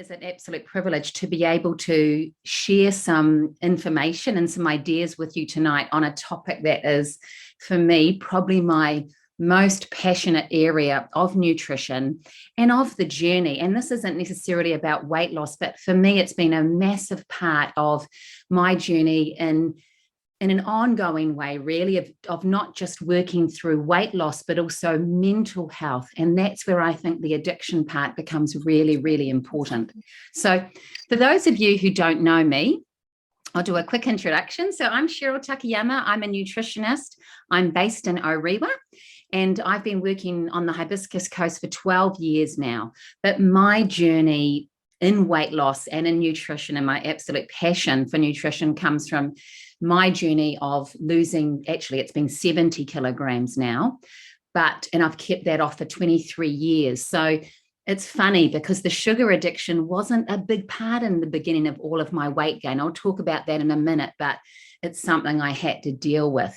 is an absolute privilege to be able to share some information and some ideas with you tonight on a topic that is, for me, probably my most passionate area of nutrition and of the journey. And this isn't necessarily about weight loss, but for me, it's been a massive part of my journey in an ongoing way, really, of not just working through weight loss, but also mental health. And that's where I think the addiction part becomes really, really important. So for those of you who don't know me, I'll do a quick introduction. So I'm Sheryl Takayama. I'm a nutritionist. I'm based in Orewa, and I've been working on the Hibiscus Coast for 12 years now. But my journey in weight loss and in nutrition and my absolute passion for nutrition comes from my journey of losing, actually, it's been 70 kilograms now, and I've kept that off for 23 years. So it's funny because the sugar addiction wasn't a big part in the beginning of all of my weight gain. I'll talk about that in a minute, but it's something I had to deal with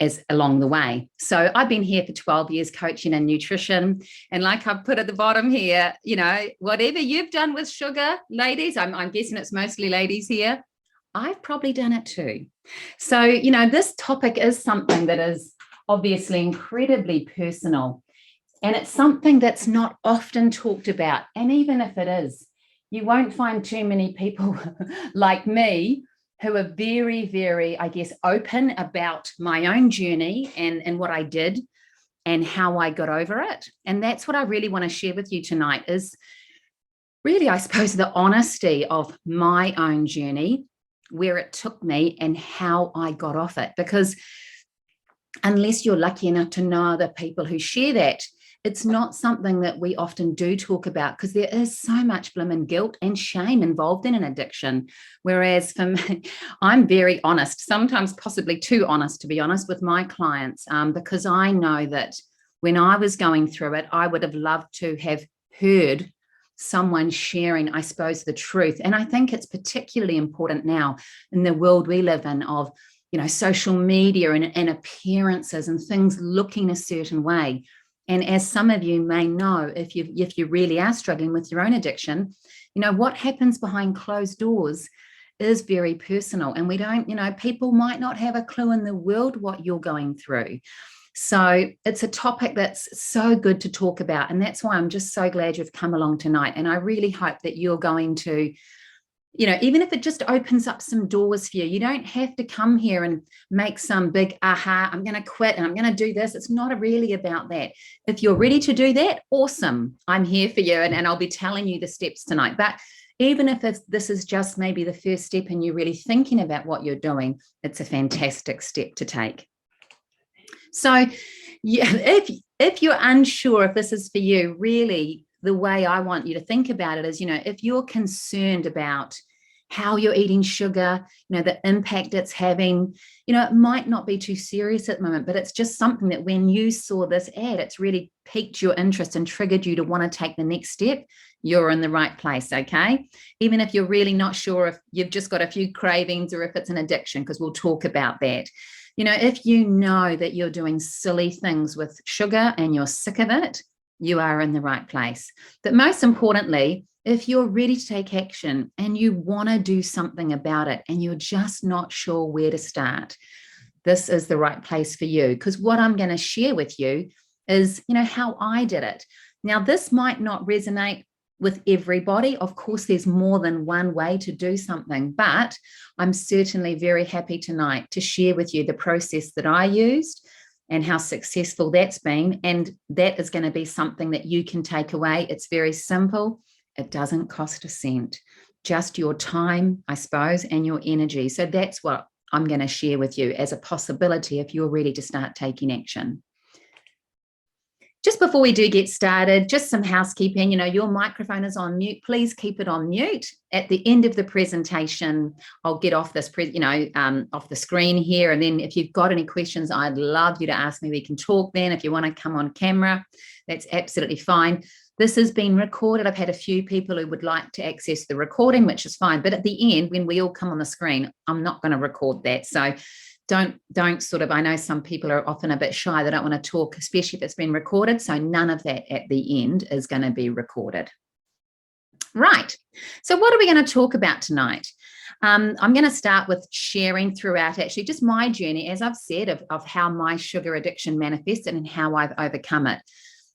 as along the way. So I've been here for 12 years coaching in nutrition. And like I've put at the bottom here, whatever you've done with sugar, ladies, I'm guessing it's mostly ladies here, I've probably done it too. So, this topic is something that is obviously incredibly personal, and it's something that's not often talked about. And even if it is, you won't find too many people like me who are very, very, I guess, open about my own journey and what I did and how I got over it. And that's what I really want to share with you tonight is really, I suppose, the honesty of my own journey, where it took me and how I got off it. Because unless you're lucky enough to know other people who share that, it's not something that we often do talk about because there is so much blimmin' guilt and shame involved in an addiction. Whereas for me, I'm very honest, sometimes possibly too honest, to be honest, with my clients, because I know that when I was going through it, I would have loved to have heard someone sharing, I suppose, the truth. And I think it's particularly important now in the world we live in of, social media and appearances and things looking a certain way. And as some of you may know, if you really are struggling with your own addiction, what happens behind closed doors is very personal. And we don't, people might not have a clue in the world what you're going through. So it's a topic that's so good to talk about. And that's why I'm just so glad you've come along tonight. And I really hope that you're going to, even if it just opens up some doors for you, you don't have to come here and make some big aha, I'm going to quit and I'm going to do this. It's not really about that. If you're ready to do that, awesome. I'm here for you. And I'll be telling you the steps tonight. But even if this is just maybe the first step and you're really thinking about what you're doing, it's a fantastic step to take. So if you're unsure if this is for you, really the way I want you to think about it is, if you're concerned about how you're eating sugar, the impact it's having, it might not be too serious at the moment, but it's just something that when you saw this ad, it's really piqued your interest and triggered you to want to take the next step, you're in the right place, okay? Even if you're really not sure if you've just got a few cravings or if it's an addiction, because we'll talk about that. If you know that you're doing silly things with sugar and you're sick of it, you are in the right place. But most importantly, if you're ready to take action and you want to do something about it and you're just not sure where to start, this is the right place for you. Because what I'm going to share with you is, how I did it. Now, this might not resonate with everybody. Of course, there's more than one way to do something, but I'm certainly very happy tonight to share with you the process that I used and how successful that's been. And that is going to be something that you can take away. It's very simple. It doesn't cost a cent, just your time, I suppose, and your energy. So that's what I'm going to share with you as a possibility if you're ready to start taking action. Just before we do get started, just some housekeeping. Your microphone is on mute. Please keep it on mute. At the end of the presentation, I'll get off this, off the screen here. And then if you've got any questions, I'd love you to ask me. We can talk then. If you want to come on camera, that's absolutely fine. This has been recorded. I've had a few people who would like to access the recording, which is fine. But at the end, when we all come on the screen, I'm not going to record that. So don't sort of, I know some people are often a bit shy. They don't want to talk, especially if it's been recorded. So none of that at the end is going to be recorded. Right. So what are we going to talk about tonight? I'm going to start with sharing throughout actually just my journey, as I've said, of how my sugar addiction manifested and how I've overcome it.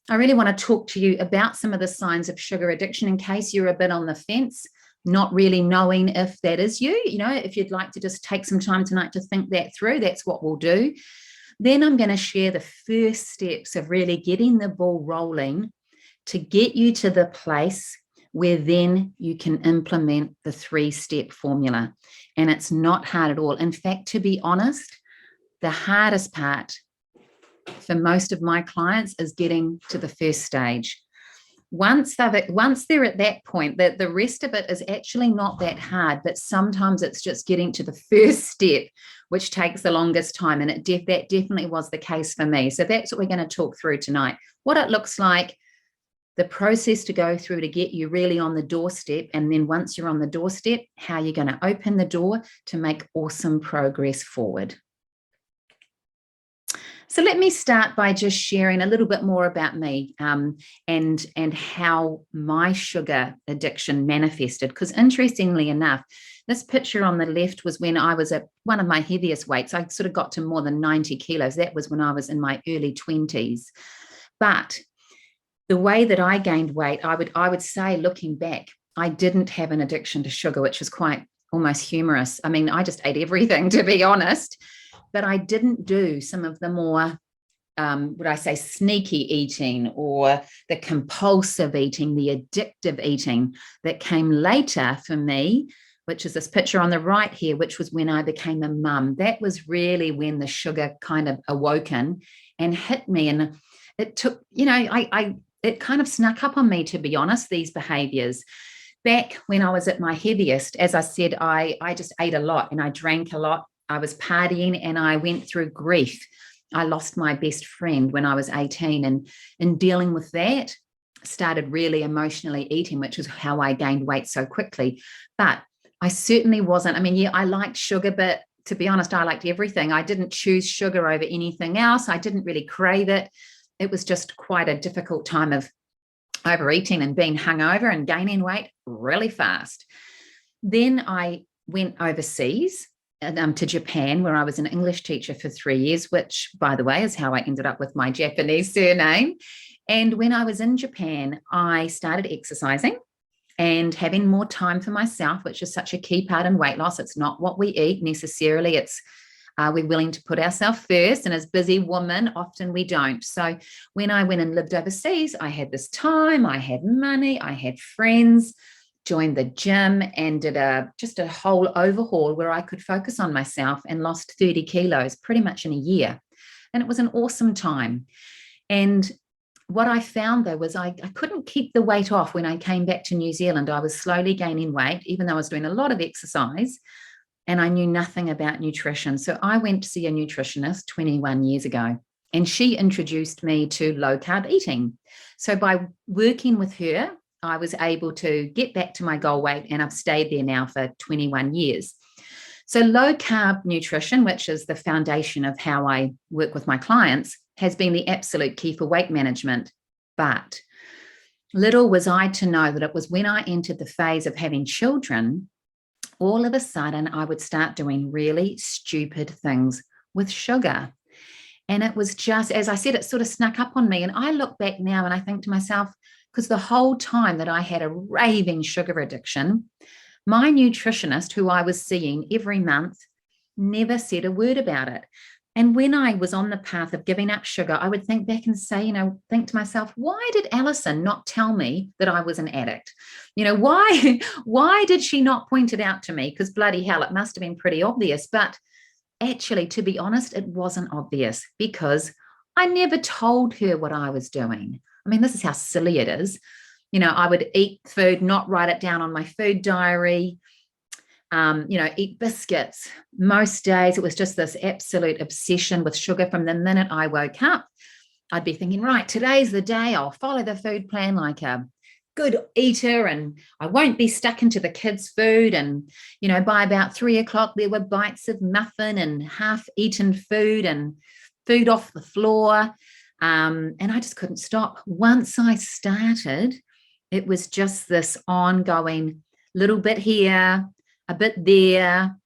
I really want to talk to you about some of the signs of sugar addiction in case you're a bit on the fence, not really knowing if that is you. You know, if you'd like to just take some time tonight to think that through, that's what we'll do. Then I'm going to share the first steps of really getting the ball rolling to get you to the place where then you can implement the 3-step formula. And it's not hard at all. In fact, to be honest, the hardest part for most of my clients is getting to the first stage. Once they're at that point, that the rest of it is actually not that hard, but sometimes it's just getting to the first step, which takes the longest time. And that definitely was the case for me. So that's what we're going to talk through tonight, what it looks like, the process to go through to get you really on the doorstep. And then once you're on the doorstep, how you're going to open the door to make awesome progress forward. So let me start by just sharing a little bit more about me and how my sugar addiction manifested. Because interestingly enough, this picture on the left was when I was at one of my heaviest weights. I sort of got to more than 90 kilos. That was when I was in my early 20s. But the way that I gained weight, I would say, looking back, I didn't have an addiction to sugar, which is quite almost humorous. I mean, I just ate everything, to be honest, but I didn't do some of the more, would I say, sneaky eating or the compulsive eating, the addictive eating that came later for me, which is this picture on the right here, which was when I became a mum. That was really when the sugar kind of awoken and hit me. And it took, it kind of snuck up on me, to be honest, these behaviors. Back when I was at my heaviest, as I said, I just ate a lot and I drank a lot. I was partying and I went through grief. I lost my best friend when I was 18. And in dealing with that, started really emotionally eating, which is how I gained weight so quickly. But I certainly wasn't. I mean, yeah, I liked sugar, but to be honest, I liked everything. I didn't choose sugar over anything else. I didn't really crave it. It was just quite a difficult time of overeating and being hungover and gaining weight really fast. Then I went overseas to Japan, where I was an English teacher for 3 years, which, by the way, is how I ended up with my Japanese surname. And when I was in Japan, I started exercising and having more time for myself, which is such a key part in weight loss. It's not what we eat necessarily. It's are we willing to put ourselves first? And as busy women, often we don't. So when I went and lived overseas, I had this time, I had money, I had friends, joined the gym and did just a whole overhaul where I could focus on myself and lost 30 kilos pretty much in a year. And it was an awesome time. And what I found, though, was I couldn't keep the weight off when I came back to New Zealand. I was slowly gaining weight, even though I was doing a lot of exercise. And I knew nothing about nutrition. So I went to see a nutritionist 21 years ago, and she introduced me to low carb eating. So by working with her, I was able to get back to my goal weight, and I've stayed there now for 21 years. So low carb nutrition, which is the foundation of how I work with my clients, has been the absolute key for weight management. But little was I to know that it was when I entered the phase of having children, all of a sudden I would start doing really stupid things with sugar. And it was just, as I said, it sort of snuck up on me. And I look back now and I think to myself, because the whole time that I had a raving sugar addiction, my nutritionist, who I was seeing every month, never said a word about it. And when I was on the path of giving up sugar, I would think back and say, think to myself, why did Alison not tell me that I was an addict? Why did she not point it out to me? Because bloody hell, it must have been pretty obvious. But actually, to be honest, it wasn't obvious because I never told her what I was doing. I mean, this is how silly it is. I would eat food, not write it down on my food diary. Eat biscuits. Most days it was just this absolute obsession with sugar. From the minute I woke up, I'd be thinking, right, today's the day. I'll follow the food plan like a good eater and I won't be stuck into the kids' food. And, by about 3 o'clock, there were bites of muffin and half-eaten food and food off the floor. And I just couldn't stop. Once I started It was just this ongoing little bit here, a bit there.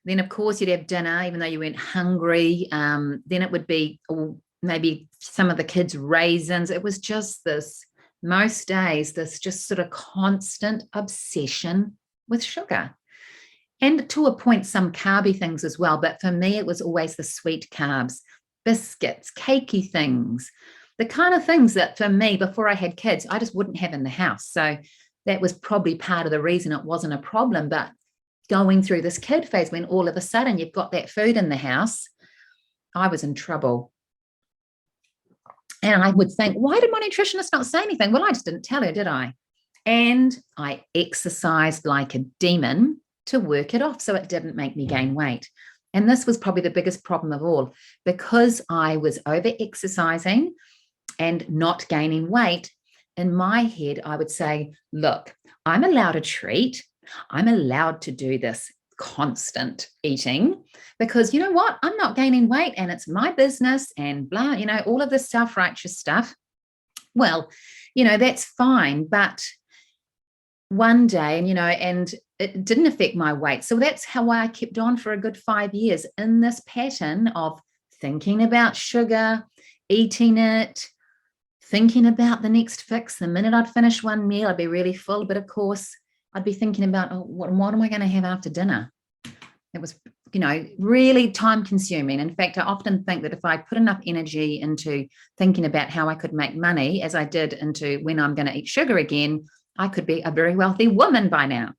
Then, of course, you'd have dinner, even though you weren't hungry. Then it would be maybe some of the kids' raisins. It was just this, most days, this just sort of constant obsession with sugar. And to a point, some carby things as well. But for me, it was always the sweet carbs, biscuits, cakey things, the kind of things that for me, before I had kids, I just wouldn't have in the house. So that was probably part of the reason it wasn't a problem. But going through this kid phase, when all of a sudden you've got that food in the house, I was in trouble. And I would think, why did my nutritionist not say anything? Well, I just didn't tell her, did I? And I exercised like a demon to work it off so it didn't make me gain weight. And this was probably the biggest problem of all, because I was over exercising and not gaining weight. In my head, I would say, look, I'm allowed a treat. I'm allowed to do this constant eating because you know what? I'm not gaining weight and it's my business and blah, all of this self-righteous stuff. Well, that's fine. But one day, and it didn't affect my weight. So that's how I kept on for a good 5 years in this pattern of thinking about sugar, eating it, thinking about the next fix. The minute I'd finish one meal, I'd be really full. But of course, I'd be thinking about, what am I going to have after dinner? It was, really time consuming. In fact, I often think that if I put enough energy into thinking about how I could make money as I did into when I'm going to eat sugar again, I could be a very wealthy woman by now.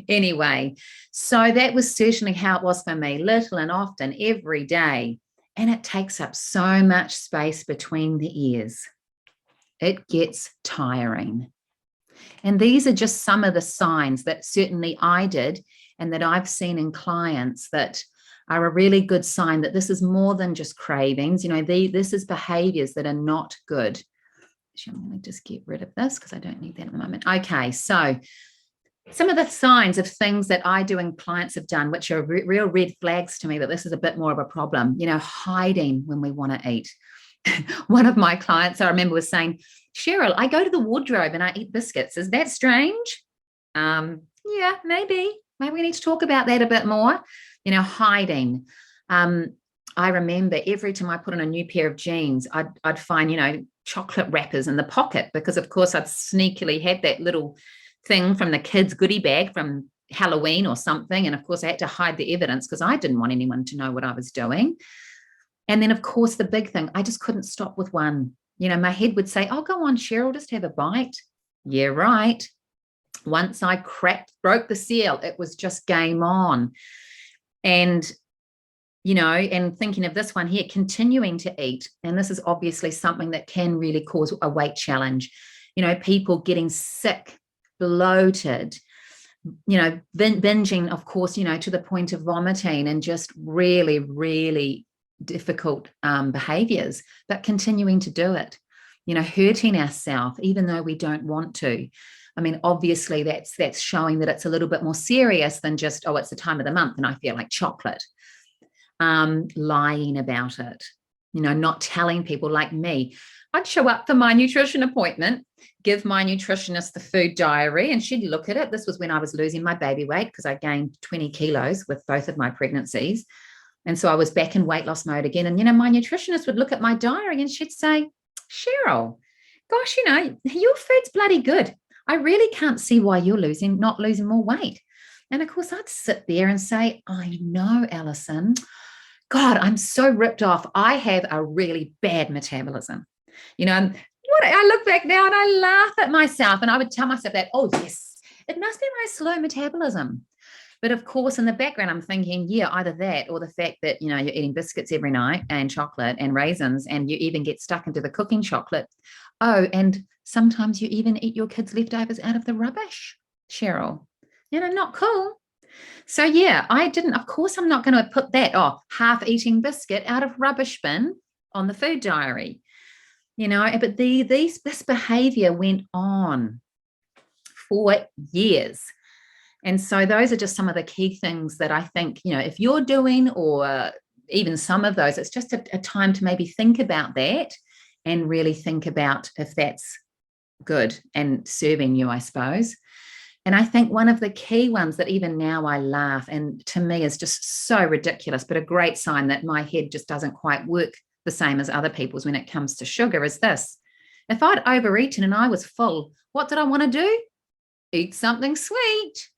Anyway, so that was certainly how it was for me, little and often every day. And it takes up so much space between the ears. It gets tiring. And these are just some of the signs that certainly I did and that I've seen in clients that are a really good sign that this is more than just cravings. This is behaviors that are not good. Actually, I'm going to just get rid of this because I don't need that at the moment. Okay, so some of the signs of things that I do and clients have done, which are real red flags to me that this is a bit more of a problem, hiding when we want to eat. One of my clients, I remember, was saying, Sheryl, I go to the wardrobe and I eat biscuits. Is that strange? Yeah, maybe. Maybe we need to talk about that a bit more. Hiding. I remember every time I put on a new pair of jeans, I'd find, chocolate wrappers in the pocket because, of course, I'd sneakily had that little thing from the kids' goodie bag from Halloween or something. And, of course, I had to hide the evidence because I didn't want anyone to know what I was doing. And then, of course, the big thing, I just couldn't stop with one. My head would say, oh, go on, Sheryl, just have a bite. Yeah, right. Once I broke the seal, it was just game on. And, and thinking of this one here, continuing to eat. And this is obviously something that can really cause a weight challenge. People getting sick, bloated, binging, of course, to the point of vomiting and just really, really difficult behaviors, but continuing to do it, hurting ourselves, even though we don't want to. I mean, obviously that's showing that it's a little bit more serious than just, oh, it's the time of the month and I feel like chocolate. Lying about it, not telling people like me. I'd show up for my nutrition appointment, give my nutritionist the food diary, and she'd look at it. This was when I was losing my baby weight because I gained 20 kilos with both of my pregnancies. And so I was back in weight loss mode again. And, my nutritionist would look at my diary and she'd say, Sheryl, gosh, your food's bloody good. I really can't see why you're not losing more weight. And of course, I'd sit there and say, I know, Alison. God, I'm so ripped off. I have a really bad metabolism. I look back now and I laugh at myself and I would tell myself that, oh, yes, it must be my slow metabolism. But of course, in the background, I'm thinking, yeah, either that or the fact that, you're eating biscuits every night and chocolate and raisins, and you even get stuck into the cooking chocolate. Oh, and sometimes you even eat your kids' leftovers out of the rubbish, Sheryl. Not cool. So, yeah, of course, I'm not going to put that, half-eating biscuit out of rubbish bin on the food diary, but this behavior went on for years. And so those are just some of the key things that I think, if you're doing, or even some of those, it's just a time to maybe think about that and really think about if that's good and serving you, I suppose. And I think one of the key ones that even now I laugh, and to me is just so ridiculous, but a great sign that my head just doesn't quite work the same as other people's when it comes to sugar, is this. If I'd overeaten and I was full, what did I want to do? Eat something sweet.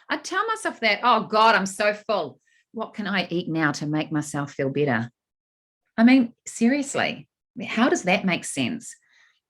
I tell myself that, oh God, I'm so full. What can I eat now to make myself feel better? I mean, seriously, how does that make sense?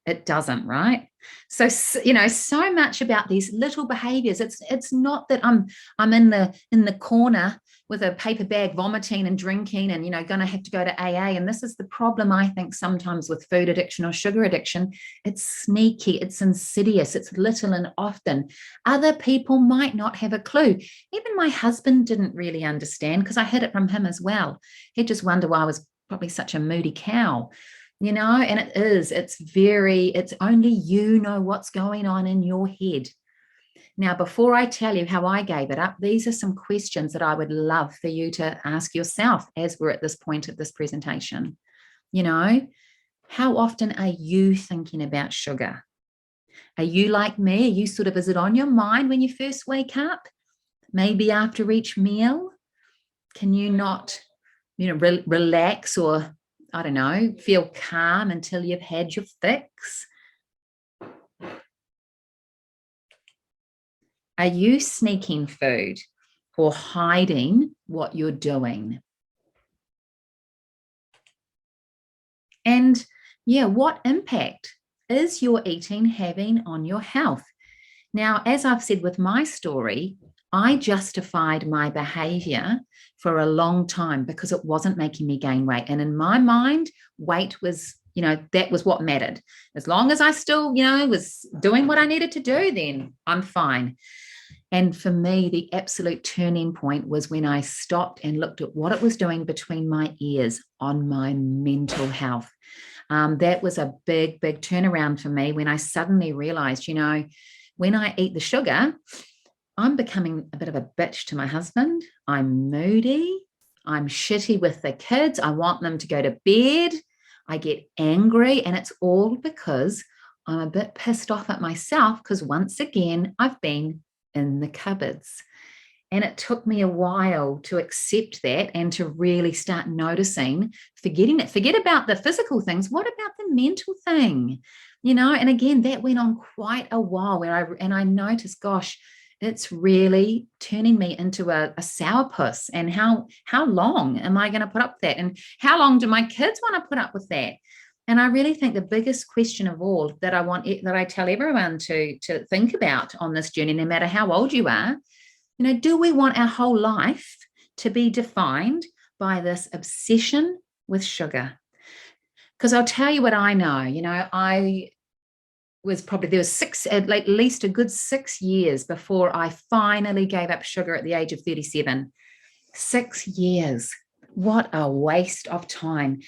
It doesn't, right? So so much about these little behaviors. It's not that I'm in the corner with a paper bag vomiting and drinking and going to have to go to AA. And this is the problem, I think, sometimes with food addiction or sugar addiction. It's sneaky, it's insidious, it's little and often. Other people might not have a clue. Even my husband didn't really understand, because I hid it from him as well. He'd just wonder why I was probably such a moody cow. And it's only you know what's going on in your head. Now, before I tell you how I gave it up, these are some questions that I would love for you to ask yourself as we're at this point of this presentation. How often are you thinking about sugar? Are you like me? Are you is it on your mind when you first wake up? Maybe after each meal? Can you not, relax or, I don't know, feel calm until you've had your fix? Are you sneaking food or hiding what you're doing? And what impact is your eating having on your health? Now, as I've said with my story, I justified my behavior for a long time because it wasn't making me gain weight. And in my mind, weight was, that was what mattered. As long as I still, was doing what I needed to do, then I'm fine. And for me, the absolute turning point was when I stopped and looked at what it was doing between my ears on my mental health. That was a big, big turnaround for me when I suddenly realized, when I eat the sugar, I'm becoming a bit of a bitch to my husband. I'm moody. I'm shitty with the kids. I want them to go to bed. I get angry. And it's all because I'm a bit pissed off at myself because once again, I've been in the cupboards. And it took me a while to accept that and to really start noticing, forget about the physical things. What about the mental thing? And again, that went on quite a while where I noticed, gosh, it's really turning me into a sourpuss. And how long am I going to put up with that? And how long do my kids want to put up with that? And I really think the biggest question of all that I tell everyone to think about on this journey, no matter how old you are, do we want our whole life to be defined by this obsession with sugar? Because I'll tell you what I know. There was at least a good 6 years before I finally gave up sugar at the age of 37. 6 years. What a waste of time.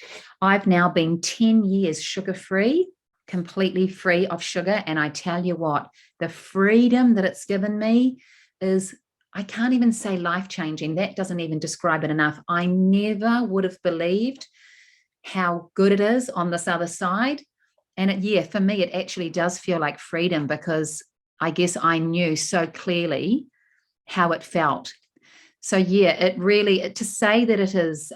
I've now been 10 years sugar-free, completely free of sugar. And I tell you what, the freedom that it's given me is, I can't even say life-changing. That doesn't even describe it enough. I never would have believed how good it is on this other side. And for me, it actually does feel like freedom, because I guess I knew so clearly how it felt. So it really, to say that it is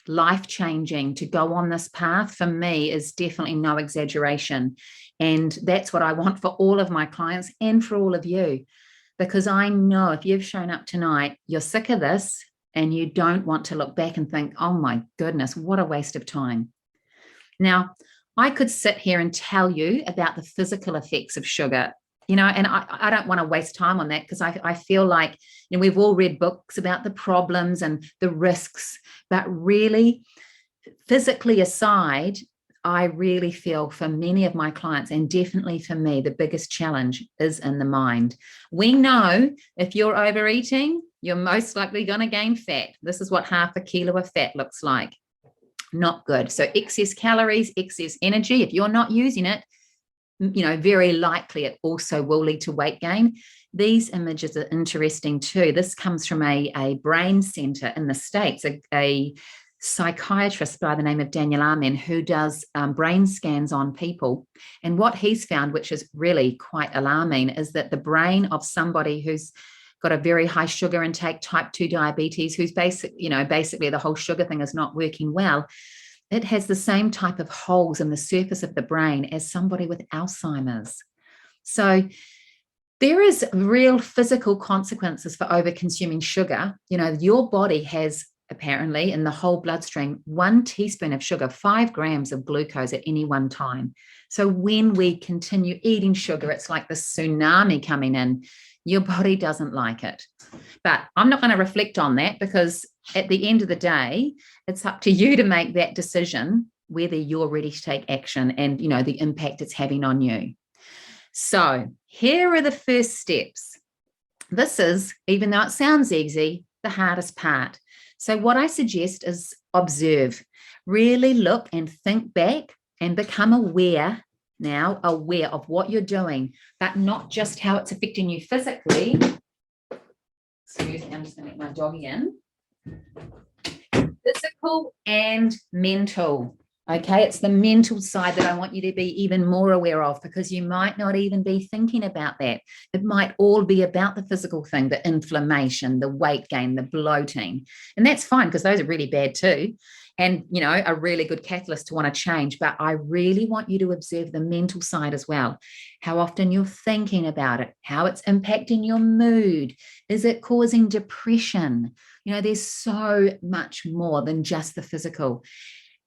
life-changing to go on this path, for me, is definitely no exaggeration. And that's what I want for all of my clients and for all of you, because I know if you've shown up tonight, you're sick of this and you don't want to look back and think, oh my goodness, what a waste of time. Now, I could sit here and tell you about the physical effects of sugar, and I don't want to waste time on that, because I feel like, we've all read books about the problems and the risks, but really, physically aside, I really feel for many of my clients, and definitely for me, the biggest challenge is in the mind. We know if you're overeating, you're most likely going to gain fat. This is what half a kilo of fat looks like. Not good. So excess calories, excess energy, if you're not using it, very likely it also will lead to weight gain. These images are interesting too. This comes from a brain center in the States, a psychiatrist by the name of Daniel Amen, who does brain scans on people. And what he's found, which is really quite alarming, is that the brain of somebody who's got a very high sugar intake, type 2 diabetes, who's basically the whole sugar thing is not working well, it has the same type of holes in the surface of the brain as somebody with Alzheimer's. So there is real physical consequences for over consuming sugar. Your body has apparently in the whole bloodstream 1 teaspoon of sugar, 5 grams of glucose at any one time. So when we continue eating sugar, it's like the tsunami coming in. Your body doesn't like it. But I'm not going to reflect on that, because at the end of the day, it's up to you to make that decision whether you're ready to take action and, the impact it's having on you. So here are the first steps. This is, even though it sounds easy, the hardest part. So what I suggest is observe, really look and think back and become aware of what you're doing, but not just how it's affecting you physically. Excuse me, I'm just going to let my doggy in. Physical and mental. Okay, it's the mental side that I want you to be even more aware of, because you might not even be thinking about that. It might all be about the physical thing, the inflammation, the weight gain, the bloating. And that's fine, because those are really bad too. And, a really good catalyst to want to change. But I really want you to observe the mental side as well. How often you're thinking about it, how it's impacting your mood. Is it causing depression? There's so much more than just the physical.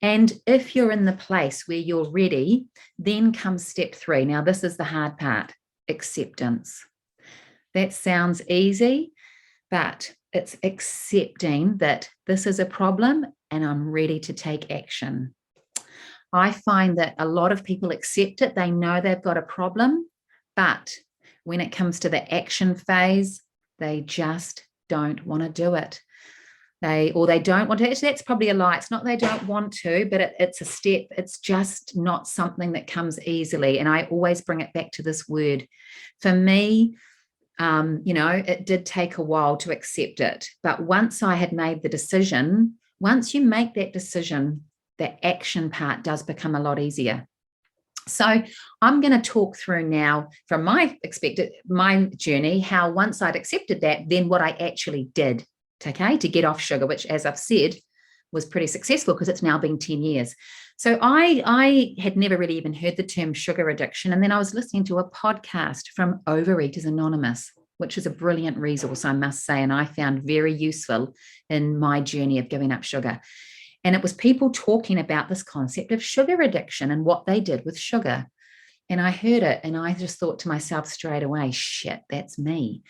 And if you're in the place where you're ready, then comes step 3. Now, this is the hard part, acceptance. That sounds easy, but it's accepting that this is a problem and I'm ready to take action. I find that a lot of people accept it. They know they've got a problem, but when it comes to the action phase, they just don't want to do it. They don't want to. Actually, that's probably a lie. It's not they don't want to, but it's a step. It's just not something that comes easily. And I always bring it back to this word. For me, it did take a while to accept it. But once I had made the decision, once you make that decision, the action part does become a lot easier. So I'm going to talk through now from my journey, how once I'd accepted that, then what I actually did. Okay, to get off sugar, which, as I've said, was pretty successful because it's now been 10 years. So I had never really even heard the term sugar addiction. And then I was listening to a podcast from Overeaters Anonymous, which is a brilliant resource, I must say, and I found very useful in my journey of giving up sugar. And it was people talking about this concept of sugar addiction and what they did with sugar. And I heard it and I just thought to myself straight away, shit, that's me.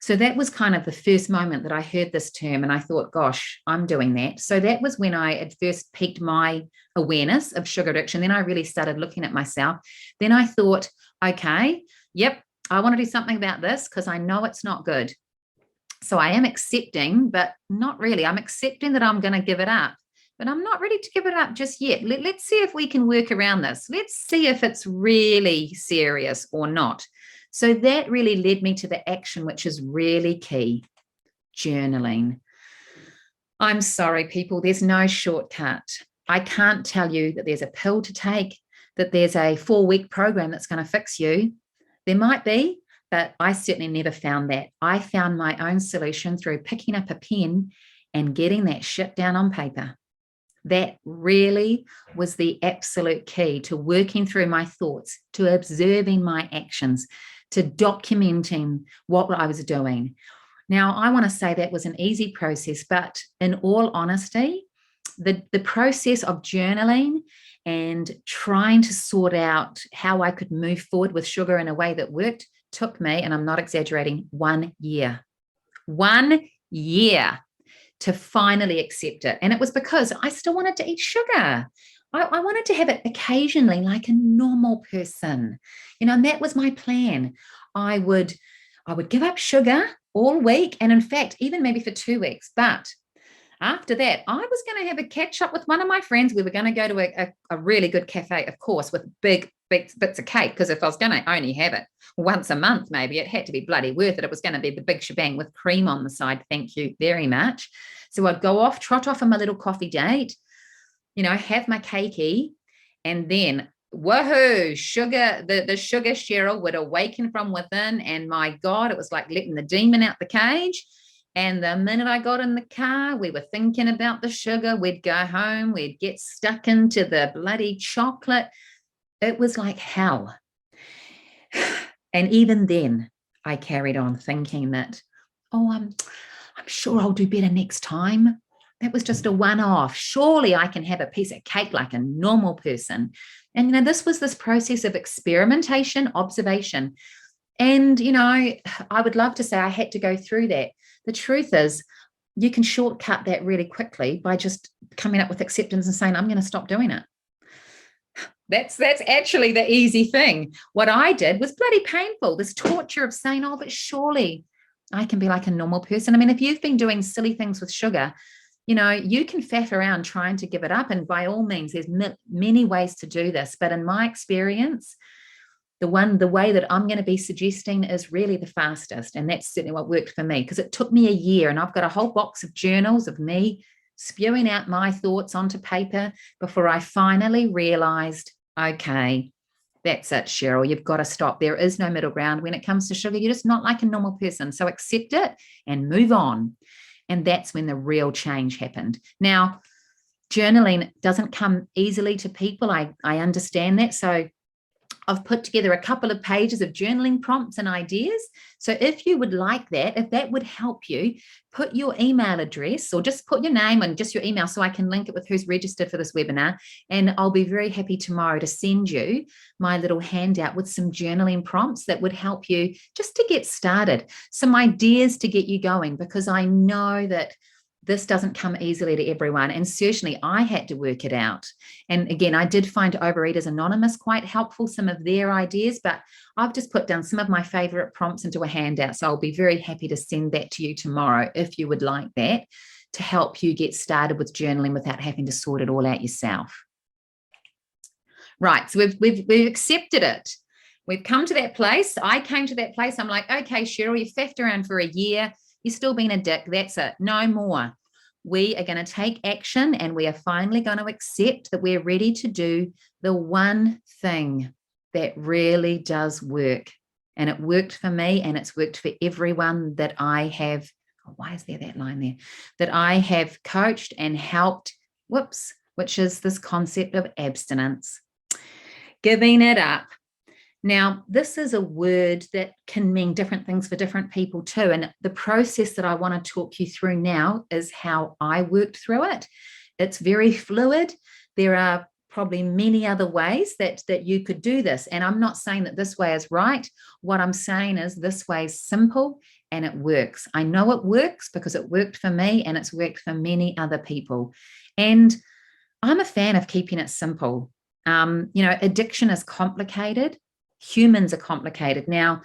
So that was kind of the first moment that I heard this term and I thought, gosh, I'm doing that. So that was when I at first piqued my awareness of sugar addiction. Then I really started looking at myself. Then I thought, okay, yep, I want to do something about this because I know it's not good. So I am accepting, but not really. I'm accepting that I'm going to give it up, but I'm not ready to give it up just yet. Let's see if we can work around this. Let's see if it's really serious or not. So that really led me to the action, which is really key, journaling. I'm sorry, people, there's no shortcut. I can't tell you that there's a pill to take, that there's a 4-week program that's going to fix you. There might be, but I certainly never found that. I found my own solution through picking up a pen and getting that shit down on paper. That really was the absolute key to working through my thoughts, to observing my actions, to documenting what I was doing. Now, I want to say that was an easy process, but in all honesty, the process of journaling and trying to sort out how I could move forward with sugar in a way that worked took me, and I'm not exaggerating, 1 year. 1 year to finally accept it. And it was because I still wanted to eat sugar. I wanted to have it occasionally like a normal person, and that was my plan. I would give up sugar all week. And in fact, even maybe for 2 weeks, but after that, I was going to have a catch up with one of my friends. We were going to go to a really good cafe, of course, with big bits of cake, because if I was going to only have it once a month, maybe it had to be bloody worth it. It was going to be the big shebang with cream on the side. Thank you very much. So I'd go off, trot off on my little coffee date, have my cakey, and then woohoo, sugar, the sugar Sheryl would awaken from within. And my God, it was like letting the demon out the cage. And the minute I got in the car, we were thinking about the sugar. We'd go home, we'd get stuck into the bloody chocolate. It was like hell. And even then, I carried on thinking that, I'm sure I'll do better next time. That was just a one-off. Surely I can have a piece of cake like a normal person. And, this was this process of experimentation, observation. And, I would love to say I had to go through that. The truth is, you can shortcut that really quickly by just coming up with acceptance and saying, I'm going to stop doing it. That's actually the easy thing. What I did was bloody painful, this torture of saying, but surely I can be like a normal person. I mean, if you've been doing silly things with sugar, you can faff around trying to give it up. And by all means, there's many ways to do this. But in my experience, the way that I'm going to be suggesting is really the fastest. And that's certainly what worked for me, because it took me a year, and I've got a whole box of journals of me spewing out my thoughts onto paper before I finally realized, okay, that's it, Sheryl, you've got to stop. There is no middle ground when it comes to sugar. You're just not like a normal person. So accept it and move on. And that's when the real change happened. Now, journaling doesn't come easily to people. I understand that. So I've put together a couple of pages of journaling prompts and ideas. So if you would like that, if that would help you, put your email address or just put your name and just your email so I can link it with who's registered for this webinar. And I'll be very happy tomorrow to send you my little handout with some journaling prompts that would help you just to get started, some ideas to get you going, because I know that this doesn't come easily to everyone. And certainly I had to work it out. And again, I did find Overeaters Anonymous quite helpful, some of their ideas, but I've just put down some of my favorite prompts into a handout. So I'll be very happy to send that to you tomorrow if you would like that, to help you get started with journaling without having to sort it all out yourself. Right, so we've accepted it. We've come to that place. I came to that place. I'm like, okay, Sheryl, you faffed around for a year. You're still being a dick. That's it. No more. We are going to take action, and we are finally going to accept that we're ready to do the one thing that really does work. And it worked for me, and it's worked for everyone that I have. Why is there that line there? That I have coached and helped, which is this concept of abstinence. Giving it up. Now, this is a word that can mean different things for different people too. And the process that I want to talk you through now is how I worked through it. It's very fluid. There are probably many other ways that you could do this. And I'm not saying that this way is right. What I'm saying is this way is simple and it works. I know it works because it worked for me and it's worked for many other people. And I'm a fan of keeping it simple. Addiction is complicated. Humans are complicated. Now,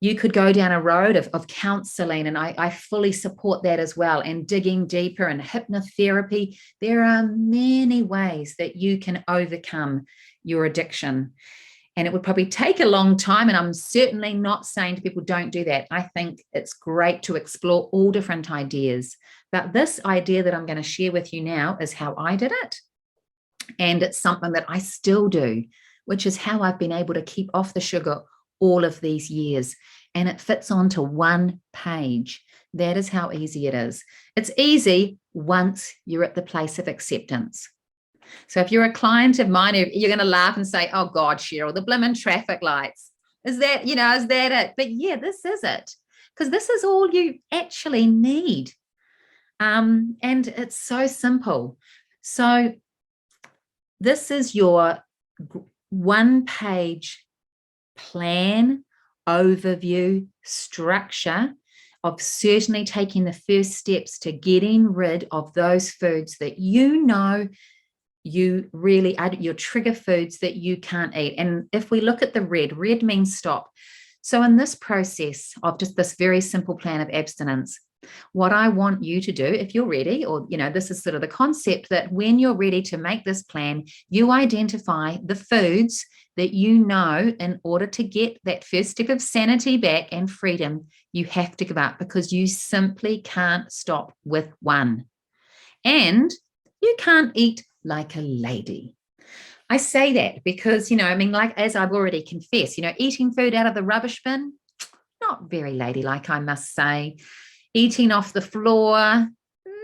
you could go down a road of counseling, and I fully support that as well, and digging deeper and hypnotherapy. There are many ways that you can overcome your addiction. And it would probably take a long time. And I'm certainly not saying to people, don't do that. I think it's great to explore all different ideas. But this idea that I'm going to share with you now is how I did it. And it's something that I still do, which is how I've been able to keep off the sugar all of these years. And it fits onto one page. That is how easy it is. It's easy once you're at the place of acceptance. So if you're a client of mine, you're going to laugh and say, oh God, Sheryl, the blimmin' traffic lights. Is that it? But yeah, this is it. Because this is all you actually need. And it's so simple. So this is your one-page plan, overview, structure of certainly taking the first steps to getting rid of those foods that you know you really are your trigger foods that you can't eat. And if we look at the red means stop. So in this process of just this very simple plan of abstinence, What I want you to do, if you're ready, or, this is sort of the concept that when you're ready to make this plan, you identify the foods that in order to get that first step of sanity back and freedom, you have to give up, because you simply can't stop with one. And you can't eat like a lady. I say that because, like, as I've already confessed, eating food out of the rubbish bin, not very ladylike, I must say. Eating off the floor,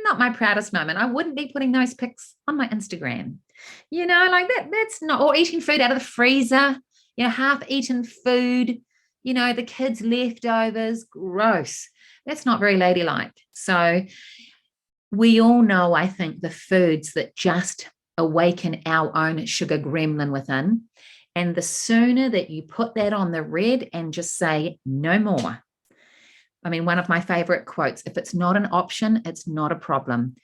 not my proudest moment. I wouldn't be putting those pics on my Instagram. Like that's not, or eating food out of the freezer, half-eaten food, the kids' leftovers, gross. That's not very ladylike. So we all know, I think, the foods that just awaken our own sugar gremlin within. And the sooner that you put that on the red and just say, no more. I mean, one of my favorite quotes, if it's not an option, it's not a problem.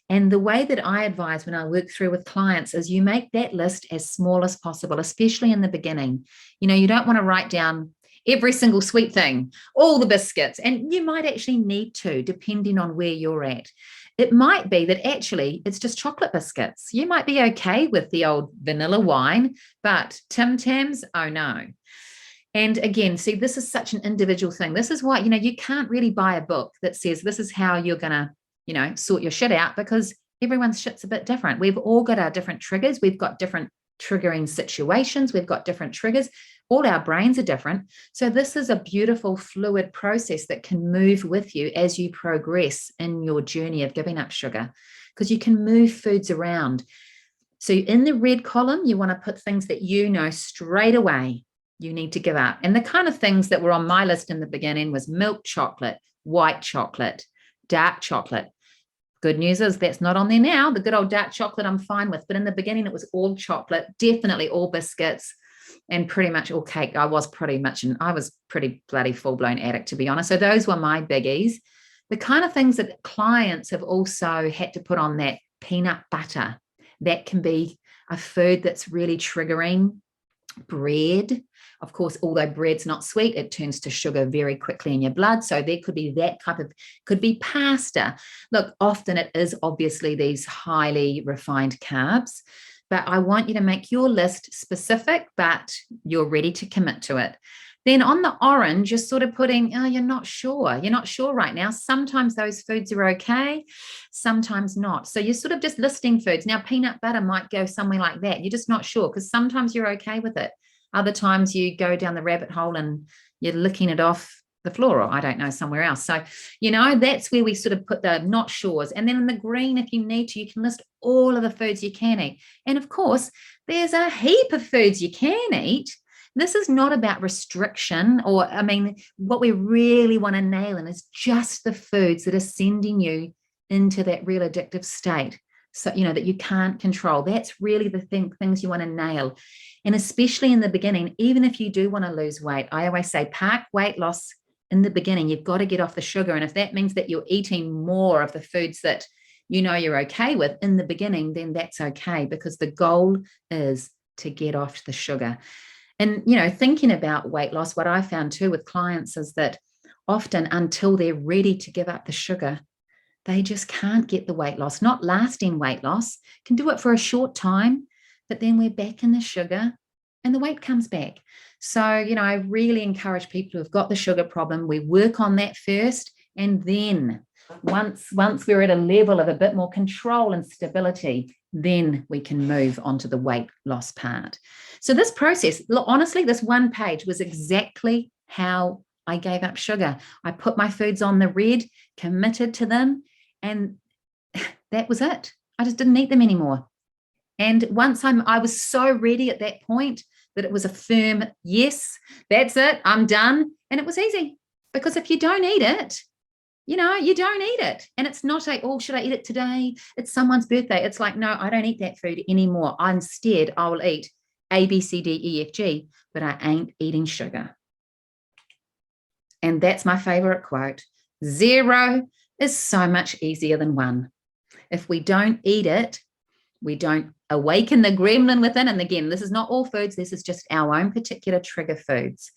And the way that I advise when I work through with clients is you make that list as small as possible, especially in the beginning. You don't want to write down every single sweet thing, all the biscuits, and you might actually need to, depending on where you're at. It might be that actually it's just chocolate biscuits. You might be okay with the old vanilla wine, but Tim Tams, oh no. And again, see, this is such an individual thing. This is why, you can't really buy a book that says this is how you're going to, sort your shit out, because everyone's shit's a bit different. We've all got our different triggers. We've got different triggering situations. We've got different triggers. All our brains are different. So this is a beautiful fluid process that can move with you as you progress in your journey of giving up sugar, because you can move foods around. So in the red column, you want to put things that straight away you need to give up. And the kind of things that were on my list in the beginning was milk chocolate, white chocolate, dark chocolate. Good news is that's not on there now. The good old dark chocolate I'm fine with. But in the beginning, it was all chocolate, definitely all biscuits, and pretty much all cake. I was pretty bloody full-blown addict, to be honest. So those were my biggies. The kind of things that clients have also had to put on that peanut butter. That can be a food that's really triggering. Bread, of course, although bread's not sweet, it turns to sugar very quickly in your blood. So there could be that could be pasta. Look, often it is obviously these highly refined carbs, but I want you to make your list specific, but you're ready to commit to it. Then on the orange, you're sort of putting, you're not sure. You're not sure right now. Sometimes those foods are okay, sometimes not. So you're sort of just listing foods. Now, peanut butter might go somewhere like that. You're just not sure, because sometimes you're okay with it. Other times you go down the rabbit hole and you're licking it off the floor, or I don't know, somewhere else. So, that's where we sort of put the not sures. And then in the green, if you need to, you can list all of the foods you can eat. And of course, there's a heap of foods you can eat. This is not about restriction, what we really want to nail in is just the foods that are sending you into that real addictive state. So, that you can't control. That's really the things you want to nail. And especially in the beginning, even if you do want to lose weight, I always say park weight loss in the beginning. You've got to get off the sugar. And if that means that you're eating more of the foods that you're okay with in the beginning, then that's okay, because the goal is to get off the sugar. And, thinking about weight loss, what I found too with clients is that often until they're ready to give up the sugar, they just can't get the weight loss, not lasting weight loss, can do it for a short time, but then we're back in the sugar and the weight comes back. So, I really encourage people who've got the sugar problem, we work on that first. And then once we're at a level of a bit more control and stability, then we can move on to the weight loss part. So this process, honestly, this one page was exactly how I gave up sugar. I put my foods on the red, committed to them, and that was it. I just didn't eat them anymore. And once I was so ready at that point that it was a firm yes, that's it, I'm done. And it was easy, because if you don't eat it, you don't eat it. And it's not should I eat it today? It's someone's birthday. It's like, no, I don't eat that food anymore. Instead, I will eat A, B, C, D, E, F, G, but I ain't eating sugar. And that's my favorite quote. 0 is so much easier than 1. If we don't eat it, we don't awaken the gremlin within. And again, this is not all foods. This is just our own particular trigger foods.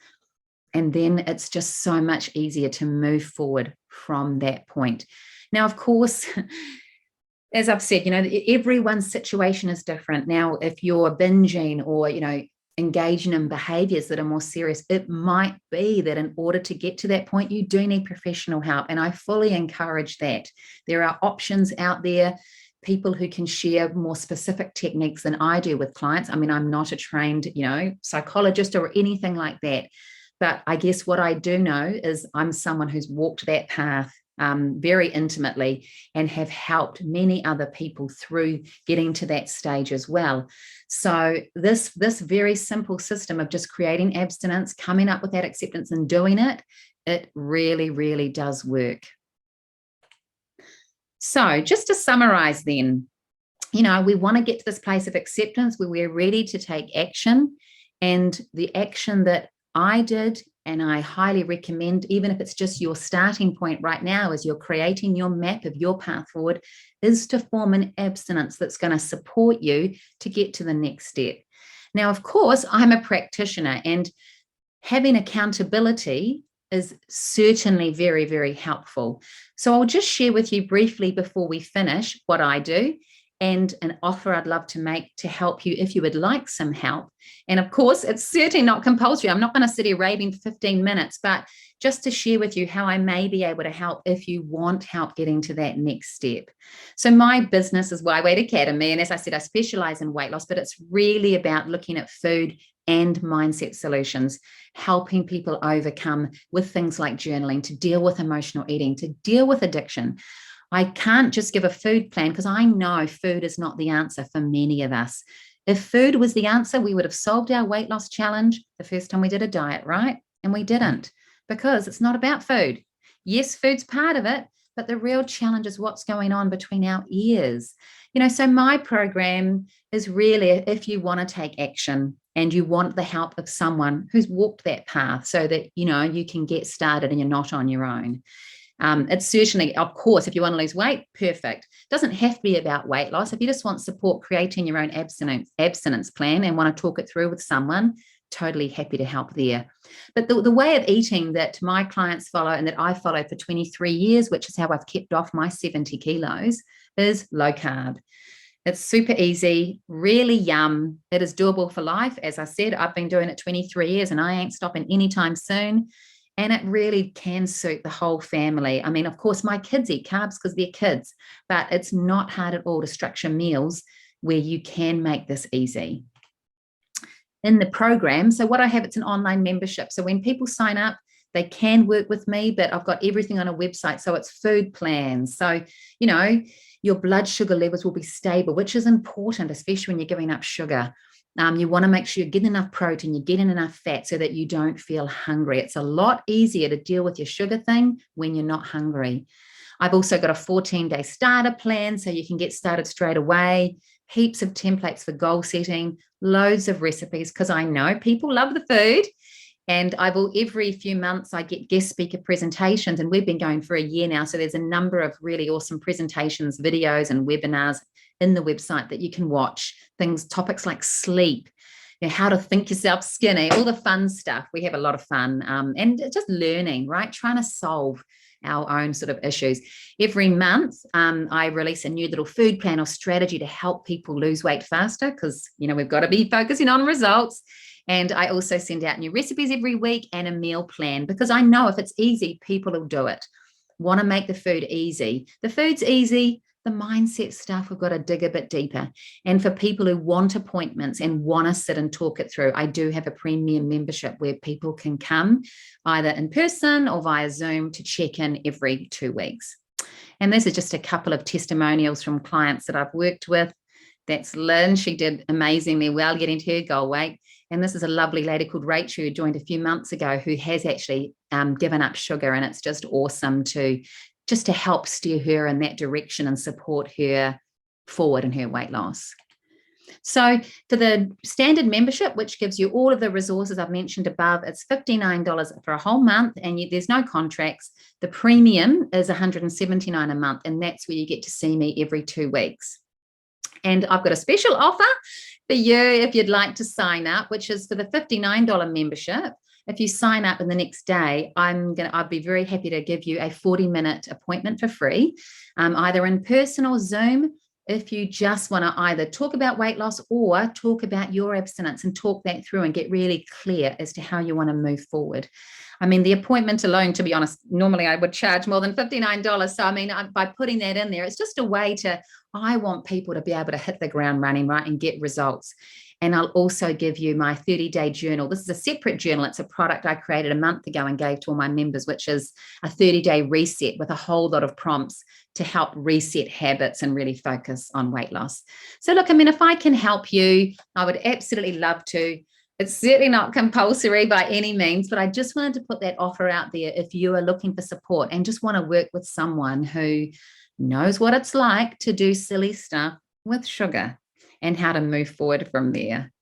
And then it's just so much easier to move forward from that point. Now, of course, as I've said, everyone's situation is different. Now, if you're binging or, engaging in behaviors that are more serious, it might be that in order to get to that point, you do need professional help. And I fully encourage that. There are options out there, people who can share more specific techniques than I do with clients. I mean, I'm not a trained, psychologist or anything like that. But I guess what I do know is I'm someone who's walked that path very intimately and have helped many other people through getting to that stage as well. So this very simple system of just creating abstinence, coming up with that acceptance and doing it really, really does work. So just to summarize then, we want to get to this place of acceptance where we're ready to take action. And the action that I did, and I highly recommend, even if it's just your starting point right now as you're creating your map of your path forward, is to form an abstinence that's going to support you to get to the next step. Now, of course, I'm a practitioner, and having accountability is certainly very, very helpful. So I'll just share with you briefly before we finish what I do and an offer I'd love to make to help you if you would like some help. And of course, it's certainly not compulsory. I'm not going to sit here raving for 15 minutes, but just to share with you how I may be able to help if you want help getting to that next step. So my business is Y-Weight Academy. And as I said, I specialize in weight loss, but it's really about looking at food and mindset solutions, helping people overcome with things like journaling, to deal with emotional eating, to deal with addiction. I can't just give a food plan because I know food is not the answer for many of us. If food was the answer, we would have solved our weight loss challenge the first time we did a diet, right? And we didn't, because it's not about food. Yes, food's part of it, but the real challenge is what's going on between our ears. So my program is really if you want to take action and you want the help of someone who's walked that path so that, you can get started and you're not on your own. It's certainly, of course, if you want to lose weight, perfect. It doesn't have to be about weight loss. If you just want support creating your own abstinence plan and want to talk it through with someone, totally happy to help there. But the way of eating that my clients follow and that I followed for 23 years, which is how I've kept off my 70 kilos, is low carb. It's super easy, really yum. It is doable for life. As I said, I've been doing it 23 years and I ain't stopping anytime soon. And it really can suit the whole family. I mean, of course, my kids eat carbs because they're kids, but it's not hard at all to structure meals where you can make this easy. In the program, so what I have, it's an online membership. So when people sign up, they can work with me, but I've got everything on a website. So it's food plans. So, your blood sugar levels will be stable, which is important, especially when you're giving up sugar. You want to make sure you're getting enough protein, you're getting enough fat so that you don't feel hungry. It's a lot easier to deal with your sugar thing when you're not hungry. I've also got a 14-day starter plan so you can get started straight away. Heaps of templates for goal setting, loads of recipes because I know people love the food. And every few months I get guest speaker presentations, and we've been going for a year now. So there's a number of really awesome presentations, videos and webinars in the website that you can watch. Topics like sleep, how to think yourself skinny, all the fun stuff. We have a lot of fun and just learning, right? Trying to solve our own sort of issues. Every month, I release a new little food plan or strategy to help people lose weight faster because, we've got to be focusing on results. And I also send out new recipes every week and a meal plan because I know if it's easy, people will do it. Want to make the food easy. The food's easy. The mindset stuff, we've got to dig a bit deeper. And for people who want appointments and want to sit and talk it through, I do have a premium membership where people can come either in person or via Zoom to check in every 2 weeks. And this is just a couple of testimonials from clients that I've worked with. That's Lynn. She did amazingly well getting to her goal weight. And this is a lovely lady called Rachel who joined a few months ago who has actually given up sugar. And it's just awesome to help steer her in that direction and support her forward in her weight loss. So for the standard membership, which gives you all of the resources I've mentioned above, it's $59 for a whole month and there's no contracts. The premium is $179 a month, and that's where you get to see me every 2 weeks. And I've got a special offer for you if you'd like to sign up, which is for the $59 membership. if you sign up in the next day, I'd be very happy to give you a 40-minute appointment for free, either in person or Zoom, if you just want to either talk about weight loss or talk about your abstinence and talk that through and get really clear as to how you want to move forward. I mean, the appointment alone, to be honest, normally I would charge more than $59. So, I mean, by putting that in there, it's just a way I want people to be able to hit the ground running, right, and get results. And I'll also give you my 30-day journal. This is a separate journal. It's a product I created a month ago and gave to all my members, which is a 30-day reset with a whole lot of prompts to help reset habits and really focus on weight loss. So look, I mean, if I can help you, I would absolutely love to. It's certainly not compulsory by any means, but I just wanted to put that offer out there if you are looking for support and just want to work with someone who knows what it's like to do silly stuff with sugar and how to move forward from there.